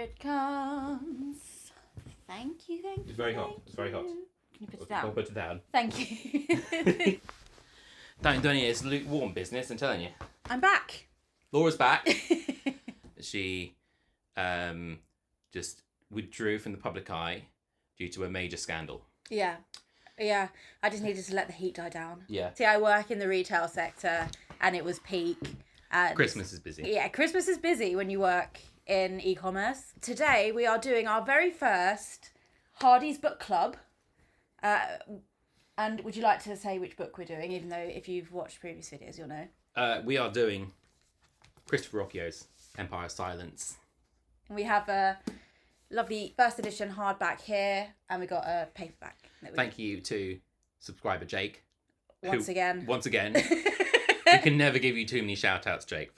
it comes. Thank you. It's very hot. It's very hot. Can you put it down? I'll put it down. Thank you. Don't it's lukewarm business, I'm telling you. I'm back. Laura's back. She just withdrew from the public eye due to a major scandal. Yeah. I just needed to let the heat die down. Yeah. See, I work in the retail sector and it was peak. And Christmas is busy. Yeah, Christmas is busy when you work in e-commerce. Today we are doing our very first Hardy's Book Club. And would you like to say which book we're doing, even though if you've watched previous videos, you'll know? We are doing Christopher Ruoccio's Empire of Silence. We have a lovely first edition hardback here, and we got a paperback. Thank you to subscriber Jake. Once again. We can never give you too many shout-outs, Jake.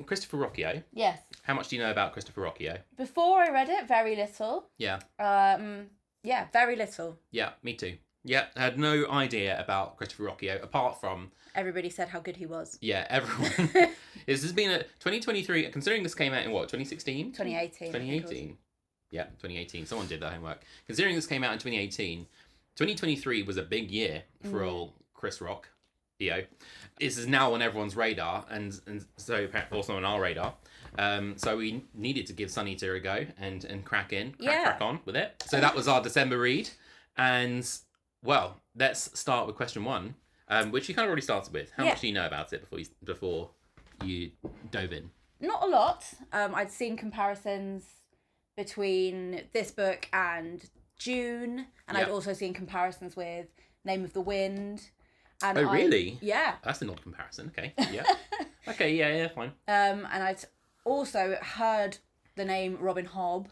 Christopher Ruocchio. Yes. How much do you know about Christopher Ruocchio? Before I read it, very little. Yeah. Yeah, very little. Yeah, me too. Yeah, I had no idea about Christopher Ruocchio, apart from... Everybody said how good he was. Yeah, everyone. This has been a 2023, considering this came out in what, 2016? 2018. 2018. Yeah, 2018. Someone did that homework. Considering this came out in 2018, 2023 was a big year for old Chris Rock. This is now on everyone's radar, and so also on our radar. So we needed to give Sunny Tier a go and crack on with it. So that was our December read, and well, let's start with question one, which you kind of already started with. How much do you know about it before you dove in? Not a lot. I'd seen comparisons between this book and Dune, and I'd also seen comparisons with Name of the Wind. And really? Yeah. That's an odd comparison. Okay. Yeah. Okay. Yeah. Fine. And I'd also heard the name Robin Hobb,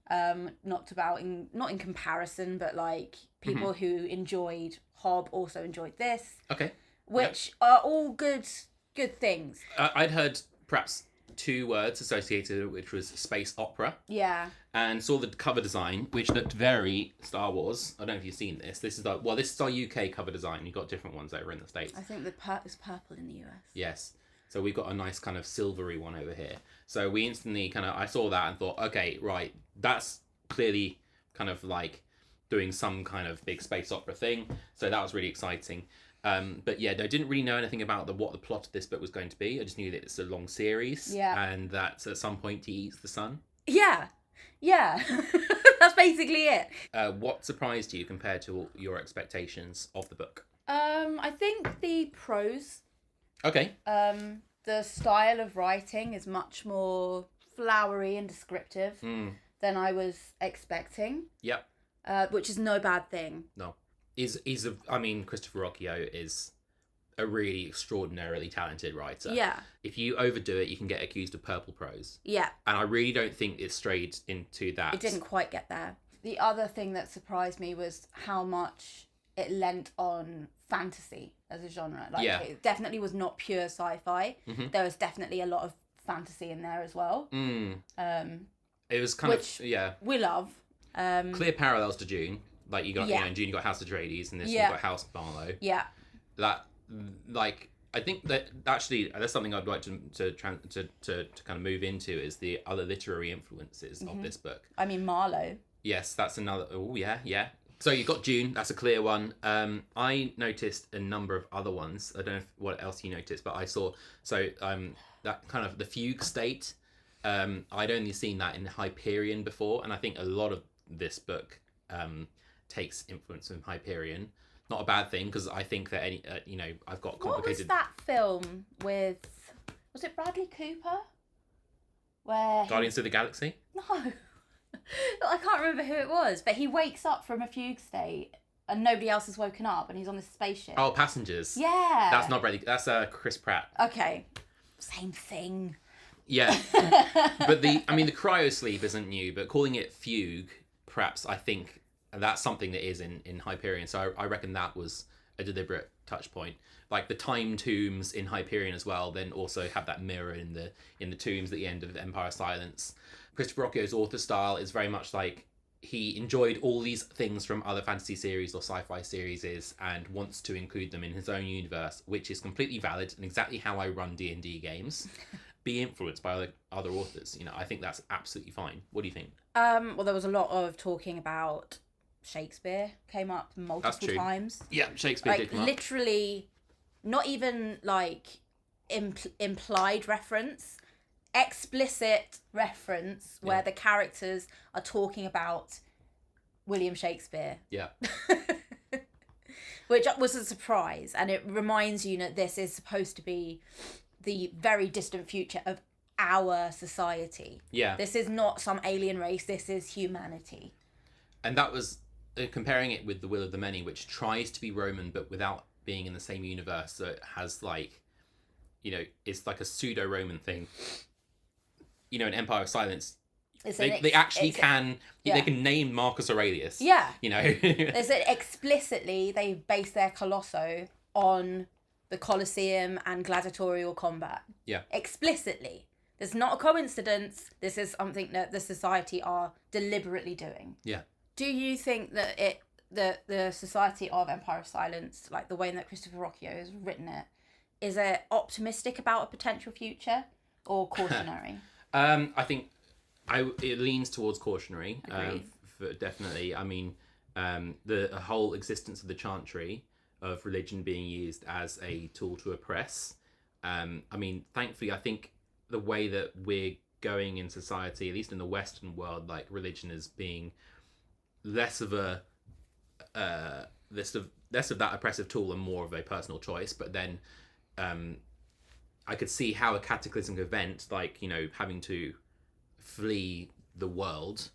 not in comparison, but like people who enjoyed Hobb also enjoyed this. Okay. Which are all good things. I'd heard perhaps two words associated, which was space opera. Yeah. And saw the cover design, which looked very Star Wars. I don't know if you've seen this. This is our UK cover design. You've got different ones over in the States. I think it's purple in the US. Yes. So we've got a nice kind of silvery one over here. So we instantly I saw that and thought, okay, right, that's clearly kind of like doing some kind of big space opera thing. So that was really exciting. But yeah, I didn't really know anything about what the plot of this book was going to be. I just knew that it's a long series. Yeah. And that at some point he eats the sun. Yeah. That's basically it. What surprised you compared to your expectations of the book? I think the prose. Okay. The style of writing is much more flowery and descriptive than I was expecting. Yep. Which is no bad thing. No. Christopher Ruocchio is a really extraordinarily talented writer. Yeah. If you overdo it, you can get accused of purple prose. Yeah. And I really don't think it strayed into that. It didn't quite get there. The other thing that surprised me was how much it lent on fantasy as a genre. It definitely was not pure sci-fi. Mm-hmm. There was definitely a lot of fantasy in there as well. It was kind of we love. Clear parallels to Dune. Like you got in Dune you got House Atreides, and this you got House Marlowe. Yeah. That I think that actually that's something I'd like to kind of move into is the other literary influences of this book. I mean Marlowe. Yes, that's another. Oh yeah. So you've got Dune, that's a clear one. I noticed a number of other ones. I don't know what else you noticed, but I saw that kind of the fugue state. I'd only seen that in Hyperion before, and I think a lot of this book takes influence from Hyperion. Not a bad thing, because I think that I've got complicated. What was that film with? Was it Bradley Cooper? Where Guardians of the Galaxy? No, I can't remember who it was. But he wakes up from a fugue state, and nobody else has woken up, and he's on this spaceship. Oh, Passengers. Yeah. That's not Bradley. That's Chris Pratt. Okay, same thing. Yeah, but the cryo sleep isn't new, but calling it fugue, perhaps I think. And that's something that is in Hyperion. So I reckon that was a deliberate touch point. Like the time tombs in Hyperion as well, then also have that mirror in the tombs at the end of Empire of Silence. Christopher Ruoccio's author style is very much like he enjoyed all these things from other fantasy series or sci-fi series and wants to include them in his own universe, which is completely valid and exactly how I run D&D games. be influenced by other authors. You know, I think that's absolutely fine. What do you think? Well, there was a lot of talking about Shakespeare came up multiple times. Yeah, Shakespeare did come up. Literally, not even like implied reference, explicit reference where the characters are talking about William Shakespeare. Yeah. Which was a surprise, and it reminds you that this is supposed to be the very distant future of our society. Yeah. This is not some alien race, this is humanity. And that was comparing it with The Will of the Many, which tries to be Roman but without being in the same universe. So it has like, you know, it's like a pseudo-Roman thing. You know, in Empire of Silence, they actually can they can name Marcus Aurelius. Yeah. You know. There's explicitly they base their Colosso on the Colosseum and gladiatorial combat. Yeah. Explicitly. There's not a coincidence. This is something that the society are deliberately doing. Yeah. Do you think that the Society of Empire of Silence, like the way that Christopher Ruocchio has written it, is it optimistic about a potential future or cautionary? I think it leans towards cautionary. Definitely. I mean, the whole existence of the chantry of religion being used as a tool to oppress. I mean, thankfully, I think the way that we're going in society, at least in the Western world, like religion is being less of a less of that oppressive tool and more of a personal choice. But then I could see how a cataclysmic event, like, you know, having to flee the world,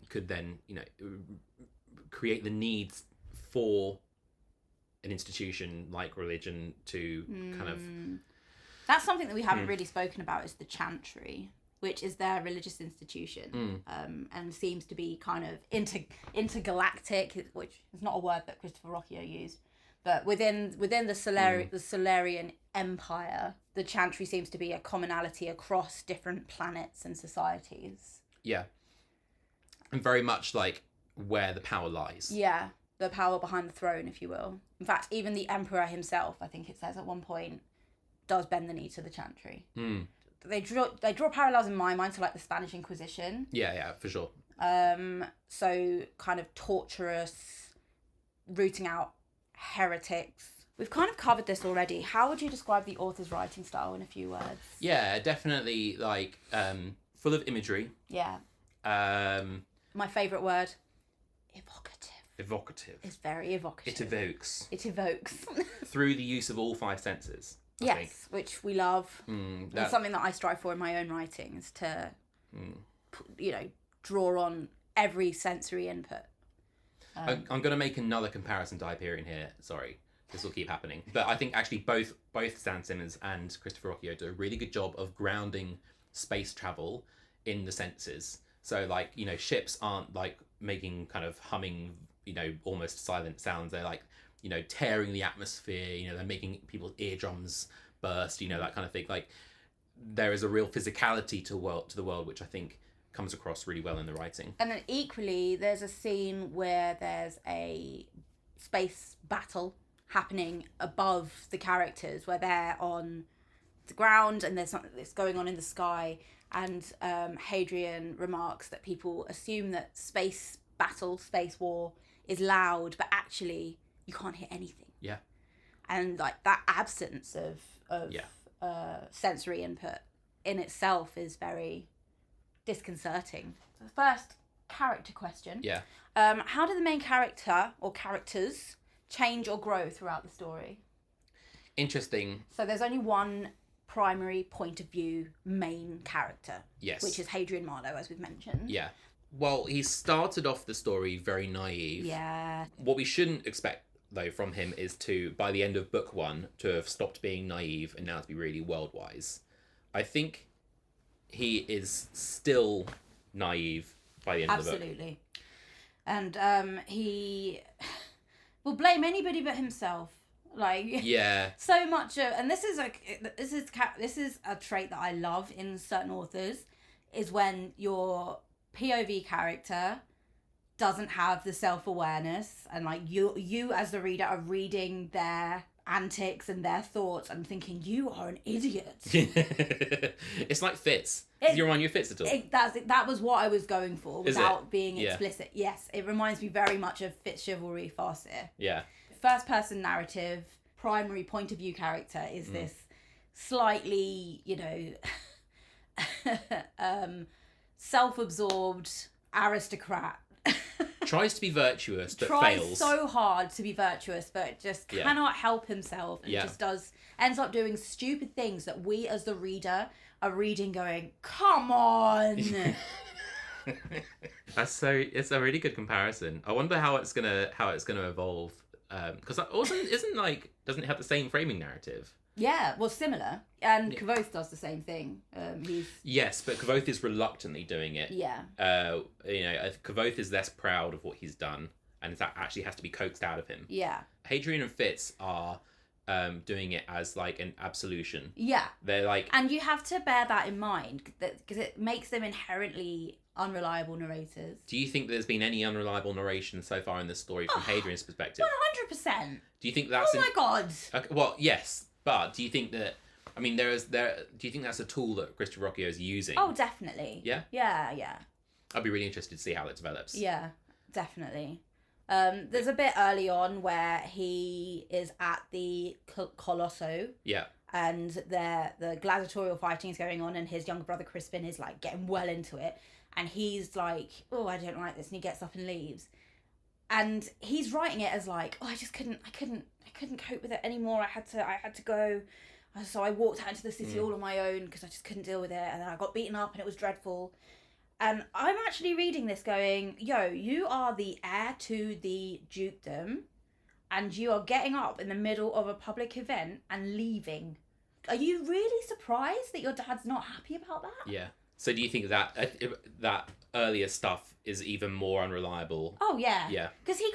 could then, you know, create the need for an institution like religion to kind of... That's something that we haven't really spoken about, is the chantry, which is their religious institution, and seems to be kind of intergalactic, which is not a word that Christopher Ruocchio used, but within the Solarian Empire, the chantry seems to be a commonality across different planets and societies. Yeah. And very much like where the power lies. Yeah, the power behind the throne, if you will. In fact, even the emperor himself, I think it says at one point, does bend the knee to the chantry. They draw parallels in my mind to like the Spanish Inquisition. Yeah, for sure. So kind of torturous, rooting out heretics. We've kind of covered this already. How would you describe the author's writing style in a few words? Yeah, definitely like full of imagery. Yeah. My favourite word, evocative. Evocative. It's very evocative. It evokes. Through the use of all five senses. I think. Which we love. It's something that I strive for in my own writing, is to, you know, draw on every sensory input. I'm going to make another comparison to Hyperion here. Sorry, this will keep happening. But I think actually both Dan Simmons and Christopher Ruocchio do a really good job of grounding space travel in the senses. So, like, you know, ships aren't like making kind of humming, you know, almost silent sounds. They're like, you know, tearing the atmosphere, you know, they're making people's eardrums burst, you know, that kind of thing. Like, there is a real physicality to the world, which I think comes across really well in the writing. And then equally, there's a scene where there's a space battle happening above the characters, where they're on the ground and there's something that's going on in the sky, and Hadrian remarks that people assume that space war is loud, but actually you can't hear anything. Yeah. And like that absence of sensory input in itself is very disconcerting. The first character question. Yeah. How do the main character or characters change or grow throughout the story? Interesting. So there's only one primary point of view main character. Yes. Which is Hadrian Marlowe, as we've mentioned. Yeah. Well, he started off the story very naive. Yeah. What we shouldn't expect, though, from him is to, by the end of book one, to have stopped being naive and now to be really world-wise. I think he is still naive by the end of the book. Absolutely. And he will blame anybody but himself. Like, yeah, so much of, and this is a trait that I love in certain authors, is when your POV character doesn't have the self-awareness, and like you as the reader are reading their antics and their thoughts and thinking, you are an idiot. It's like Fitz. You remind you of Fitz at all? That was what I was going for without being explicit. Yes, it reminds me very much of FitzChivalry Farseer. Yeah. First person narrative, primary point of view character is this slightly, self-absorbed aristocrat. Tries to be virtuous, but tries fails. So hard to be virtuous, but just cannot help himself, and just ends up doing stupid things that we as the reader are reading going, come on. It's a really good comparison. I wonder how it's gonna evolve, because also doesn't it have the same framing narrative? Yeah, well, similar. And Kvothe does the same thing. Yes, but Kvothe is reluctantly doing it. Yeah. Kvothe is less proud of what he's done, and that actually has to be coaxed out of him. Yeah. Hadrian and Fitz are doing it as like an absolution. Yeah. They're like... And you have to bear that in mind, because it makes them inherently unreliable narrators. Do you think there's been any unreliable narration so far in this story from Hadrian's perspective? 100%. Do you think that's... Oh my God. Okay, well, yes. But do you think that... I mean, do you think that's a tool that Christopher Ruocchio is using? Oh, definitely. Yeah? Yeah. I'd be really interested to see how it develops. Yeah, definitely. There's a bit early on where he is at the Colosso. Yeah. And the gladiatorial fighting is going on, and his younger brother Crispin is like getting well into it. And he's like, oh, I don't like this. And he gets up and leaves. And he's writing it as like, oh, I couldn't cope with it anymore. I had to go. So I walked out into the city all on my own because I just couldn't deal with it. And then I got beaten up and it was dreadful. And I'm actually reading this going, yo, you are the heir to the dukedom and you are getting up in the middle of a public event and leaving. Are you really surprised that your dad's not happy about that? Yeah. So do you think that earlier stuff is even more unreliable? Oh, yeah. Yeah. Because he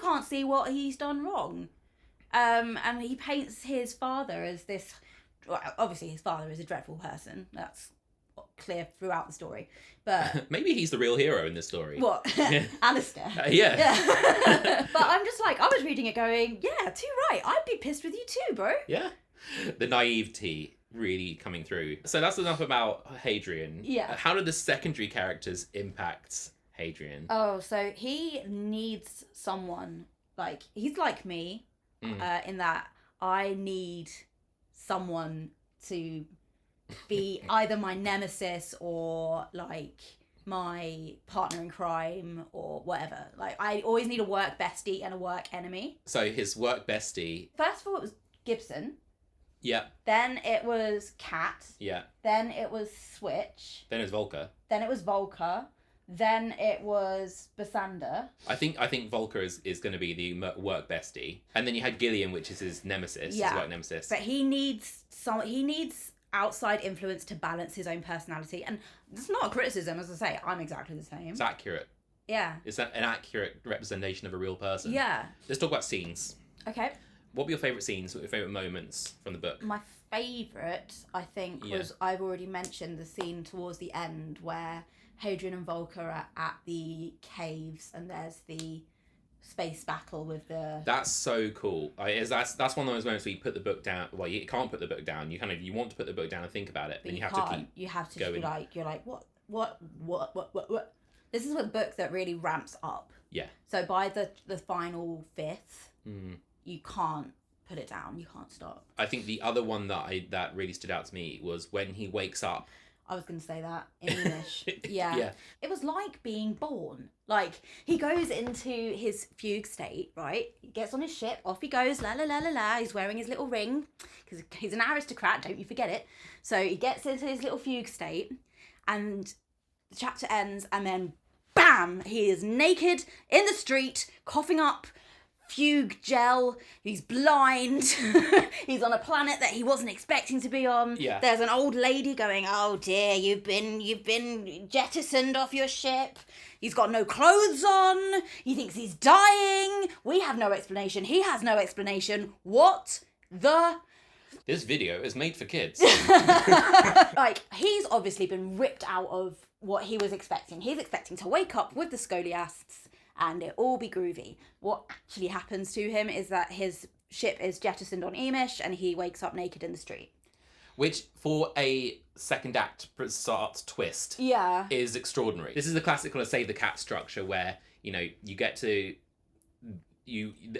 can't see what he's done wrong. And he paints his father as this... Well, obviously, his father is a dreadful person. That's clear throughout the story. But maybe he's the real hero in this story. What? Alistair. Yeah. But I'm just like, I was reading it going, yeah, too right. I'd be pissed with you too, bro. Yeah. The naivety really coming through. So that's enough about Hadrian. Yeah. How do the secondary characters impact Hadrian? Oh, so he needs someone, like, he's like me, in that I need someone to be either my nemesis or like my partner in crime or whatever. Like, I always need a work bestie and a work enemy. So his work bestie... First of all, it was Gibson. Yeah. Then it was Cat. Yeah. Then it was Switch. Then it was Volker. Then it was Volker. Then it was Basander. I think Volker is going to be the work bestie. And then you had Gillian, which is his nemesis, his work nemesis. But he needs outside influence to balance his own personality. And it's not a criticism, as I say, I'm exactly the same. It's accurate. Yeah. It's an accurate representation of a real person. Yeah. Let's talk about scenes. Okay. What were your favourite scenes? What were your favourite moments from the book? My favourite, I think, was, I've already mentioned the scene towards the end where Hadrian and Volker are at the caves and there's the space battle with the... That's so cool. That's one of those moments where you put the book down. Well, you can't put the book down. You want to put the book down and think about it, but you have to keep You have to going. You're like, what? This is a book that really ramps up. Yeah. So by the final fifth, you can't put it down. You can't stop. I think the other one that really stood out to me was when he wakes up. I was going to say that in English. Yeah. It was like being born. Like, he goes into his fugue state, right? He gets on his ship, off he goes, la la la la la. He's wearing his little ring, because he's an aristocrat, don't you forget it. So he gets into his little fugue state, and the chapter ends, and then bam! He is naked in the street, coughing up fugue gel. He's blind. He's on a planet that he wasn't expecting to be on. Yeah. There's an old lady going, oh dear, you've been jettisoned off your ship. He's got no clothes on. He thinks he's dying. We have no explanation. He has no explanation. What the... This video is made for kids. Like, he's obviously been ripped out of what he was expecting. He's expecting to wake up with the scoliasts and it all be groovy. What actually happens to him is that his ship is jettisoned on Emish and he wakes up naked in the street. Which, for a second act start twist, is extraordinary. This is the classic kind of save the cat structure where, you know, you get to...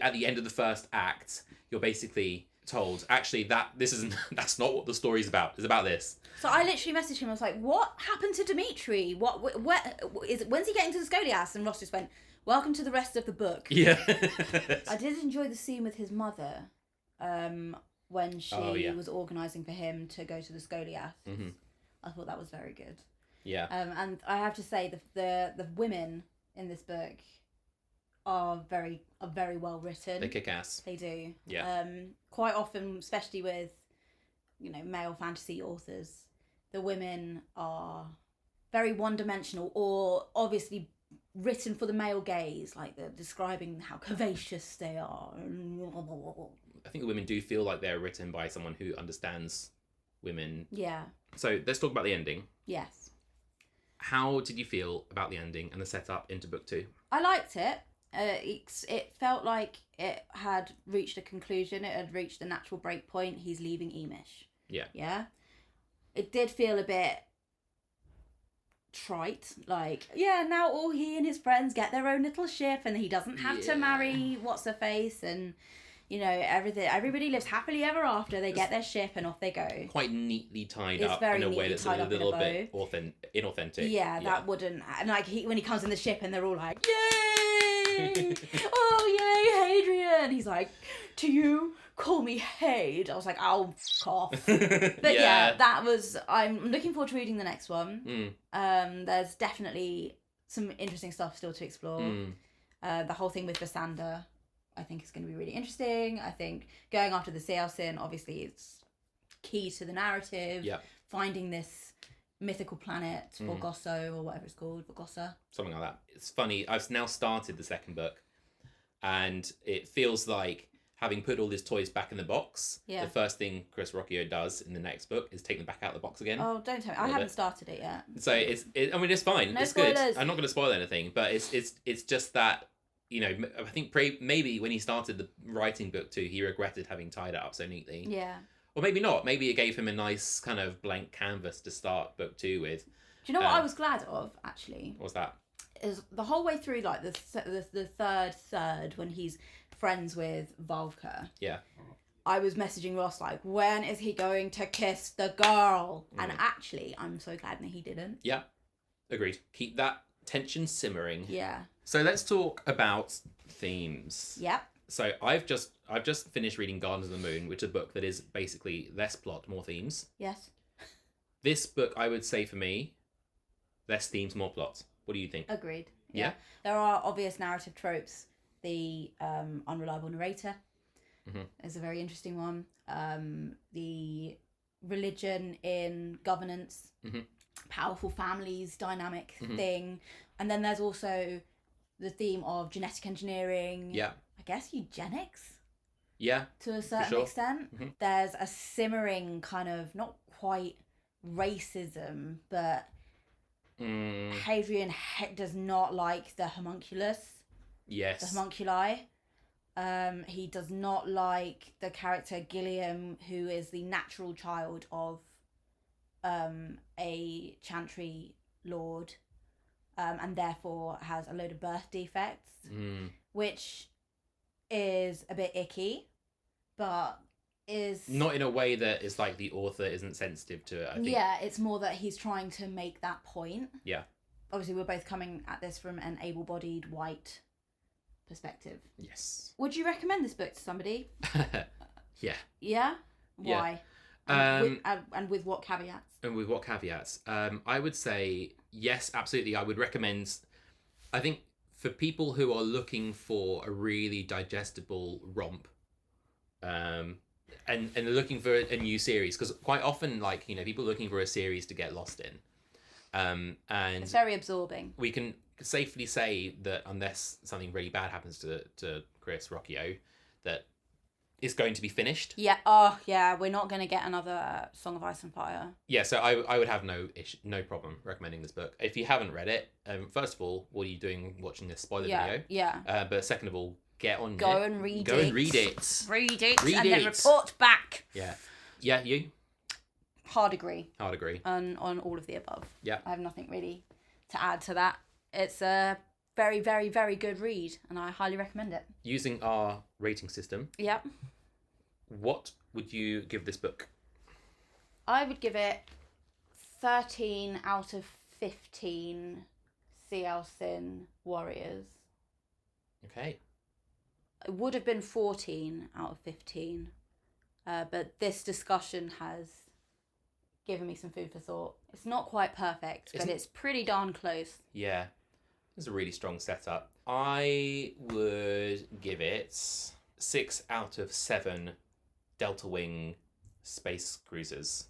at the end of the first act, you're basically told, actually, that's not what the story's about. It's about this. So I literally messaged him. I was like, what happened to Dimitri? When's he getting to the Scolias? And Ross just went, welcome to the rest of the book. Yeah. I did enjoy the scene with his mother when she was organising for him to go to the Scolias. Mm-hmm. I thought that was very good. Yeah. And I have to say, the women in this book are very well written. They kick ass. They do. Yeah. Quite often, especially with, you know, male fantasy authors, the women are very one-dimensional or obviously written for the male gaze, like they're describing how curvaceous they are. I think the women do feel like they're written by someone who understands women. Yeah. So let's talk about the ending. Yes. How did you feel about the ending and the setup into book 2? I liked it. It felt like it had reached a conclusion. It had reached the natural break point. He's leaving Emish. Yeah. Yeah. It did feel a bit trite. Like, now all he and his friends get their own little ship and he doesn't have to marry what's-her-face and, you know, everybody lives happily ever after. They get their ship and off they go. Quite neatly tied up in a way that's a little bit inauthentic. Yeah, that wouldn't... And like when he comes in the ship and they're all like, yay! Oh, yay, Hadrian! He's like, to you, call me Hade. I was like, oh, f*** off. But that was... I'm looking forward to reading the next one. There's definitely some interesting stuff still to explore. The whole thing with Vasander, I think, is going to be really interesting. I think going after the Sealsin, obviously, it's key to the narrative. Yeah. Finding this mythical planet, Vorgosso, or whatever it's called, Vorgossa. Something like that. It's funny, I've now started the second book, and it feels like, having put all his toys back in the box, the first thing Chris Ruocchio does in the next book is take them back out of the box again. Oh, don't tell me. I haven't started it yet. So it's fine. No it's spoilers. Good. I'm not going to spoil anything, but it's just that, you know, I think maybe when he started the writing book 2, he regretted having tied it up so neatly. Yeah. Or maybe not. Maybe it gave him a nice kind of blank canvas to start book 2 with. Do you know what I was glad of, actually? What's that? Is the whole way through, like, the third, when he's friends with Volker. Yeah. I was messaging Ross, like, when is he going to kiss the girl? And actually, I'm so glad that he didn't. Yeah. Agreed. Keep that tension simmering. Yeah. So let's talk about themes. Yep. So I've just finished reading Gardens of the Moon, which is a book that is basically less plot, more themes. Yes. This book, I would say for me, less themes, more plot. What do you think? Agreed. Yeah. There are obvious narrative tropes. The unreliable narrator is a very interesting one. The religion in governance, powerful families dynamic thing. And then there's also the theme of genetic engineering. Yeah. I guess eugenics. Yeah. To a certain extent. There's a simmering kind of, not quite racism, but Hadrian does not like the homunculus. Yes. The homunculi. He does not like the character Gilliam, who is the natural child of a chantry lord, and therefore has a load of birth defects, which is a bit icky, but is... Not in a way that is like the author isn't sensitive to it, I think. Yeah, it's more that he's trying to make that point. Yeah. Obviously, we're both coming at this from an able-bodied white perspective. Yes. Would you recommend this book to somebody? Yeah. Yeah? Why? Yeah. And with what caveats? And with what caveats? I would say, yes, absolutely. I would recommend, I think, for people who are looking for a really digestible romp, and looking for a new series, because quite often, like, you know, people are looking for a series to get lost in. And it's very absorbing. We can safely say that unless something really bad happens to Chris Ruocchio, that it's going to be finished. Yeah. Oh, yeah. We're not going to get another Song of Ice and Fire. Yeah. So I would have no problem recommending this book. If you haven't read it, first of all, what are you doing watching this spoiler video? Yeah. But second of all, get on Go it. and read Go it. and read it. Read it Read and it. then report back. Yeah. Yeah, you? Hard agree. Hard agree. On all of the above. Yeah. I have nothing really to add to that. It's a very, very, very good read, and I highly recommend it. Using our rating system, Yep. what would you give this book? I would give it 13 out of 15 CL Sin warriors. Okay. It would have been 14 out of 15, but this discussion has given me some food for thought. It's not quite perfect, but it's pretty darn close. Yeah. It's a really strong setup. I would give it 6 out of 7 Delta Wing space cruisers.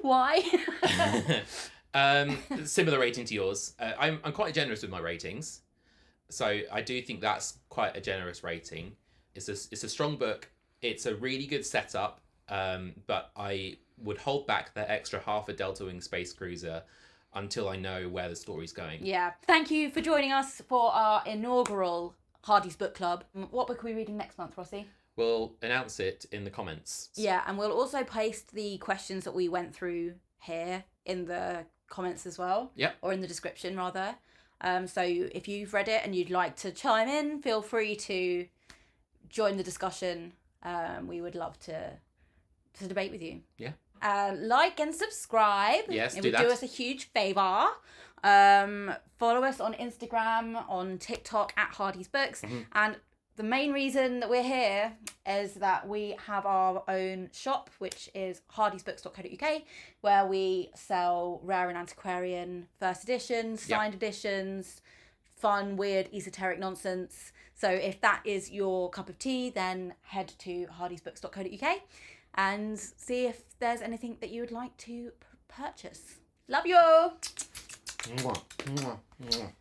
Why? Similar rating to yours. I'm quite generous with my ratings, so I do think that's quite a generous rating. It's a strong book. It's a really good setup, but I would hold back the extra half a Delta Wing space cruiser until I know where the story's going. Yeah. Thank you for joining us for our inaugural Hardy's Book Club. What book are we reading next month, Rossi? We'll announce it in the comments. Yeah, and we'll also paste the questions that we went through here in the comments as well. Yep. Or in the description, rather. So if you've read it and you'd like to chime in, feel free to join the discussion. We would love to debate with you. Yeah. Like and subscribe. Yes, it do would that. do us a huge favour. Follow us on Instagram, on TikTok at Hardy's Books. Mm-hmm. And the main reason that we're here is that we have our own shop, which is hardysbooks.co.uk, where we sell rare and antiquarian first editions, signed editions, fun, weird, esoteric nonsense. So if that is your cup of tea, then head to hardysbooks.co.uk and see if there's anything that you would like to purchase. Love you! Mwah, mwah, mwah.